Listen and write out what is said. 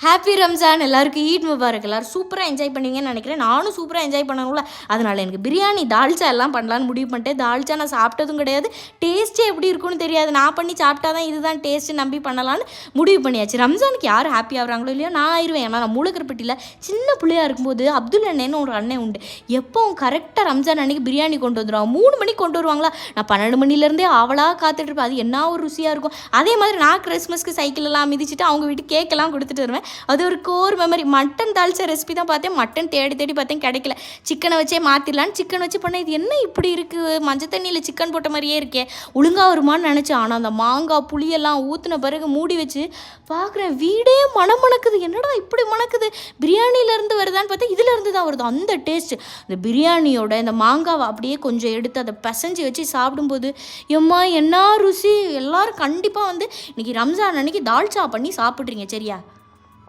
Happy Ramzan. எல்லாருக்கும் eat Mubarak. எல்லோரும் சூப்பராக என்ஜாய் பண்ணுவீங்கன்னு நினைக்கிறேன். நானும் சூப்பராக என்ஜாய் பண்ணணும்ல, அதனால் எனக்கு பிரியாணி தால்ச்சா எல்லாம் பண்ணலான்னு முடிவு பண்ணிட்டேன். தால்ச்சா நான் சாப்பிட்டதும் கிடையாது, டேஸ்ட்டே எப்படி இருக்குன்னு தெரியாது. நான் பண்ணி சாப்பிட்டா தான் இதுதான் டேஸ்ட்டு நம்பி பண்ணலான்னு முடிவு பண்ணியாச்சு. ரம்ஜானுக்கு யார் ஹாப்பி ஆகுறாங்களோ இல்லையோ நான் ஆயிடுவேன். ஏன்னா நான் மூலக்கரப்பட்டியில் சின்ன பிள்ளையாக இருக்கும்போது அப்துல் அண்ணன்னு ஒரு அண்ணன் உண்டு. எப்போவும் கரெக்டாக ரம்ஜான் அன்றைக்கி பிரியாணி கொண்டு வந்துடுவாங்க. 3 மணிக்கு கொண்டு வருவாங்களா, நான் 12 மணிலேருந்தே அவளாக காத்துட்ருப்பேன். அது என்ன ஒரு ருசியாக இருக்கும். அதே மாதிரி நான் கிறிஸ்மஸ்க்கு சைக்கிளெல்லாம் மிதிச்சுட்டு அவங்க வீட்டு கேக்கெல்லாம் கொடுத்துட்டு வருவேன். அது ஒரு core memory. Mutton dalcha recipe தான் பார்த்தேன், மட்டன் தேடி பார்த்தேன், கிடைக்கல. சிக்கனை வச்சே மாற்றிடலான்னு சிக்கன் வச்சு பண்ணேன். இது என்ன இப்படி இருக்குது, மஞ்சள் தண்ணியில் சிக்கன் போட்ட மாதிரியே இருக்கே, ஒழுங்காக வருமானு நினச்சேன். ஆனால் அந்த மாங்காய் புளியெல்லாம் ஊற்றின பிறகு மூடி வச்சு பார்க்குறேன், வீடே மனம் மணக்குது. என்னடா இப்படி மணக்குது, பிரியாணியிலேருந்து வருதான்னு பார்த்தா இதிலேருந்து தான் வருது அந்த டேஸ்ட்டு. இந்த பிரியாணியோட இந்த மாங்காவை அப்படியே கொஞ்சம் எடுத்து அதை பசைஞ்சு வச்சு சாப்பிடும்போது எம்மா என்ன ருசி. எல்லோரும் கண்டிப்பாக வந்து இன்றைக்கி ரம்ஜான் அன்னைக்கு தால்ச்சா பண்ணி சாப்பிட்றீங்க சரியா?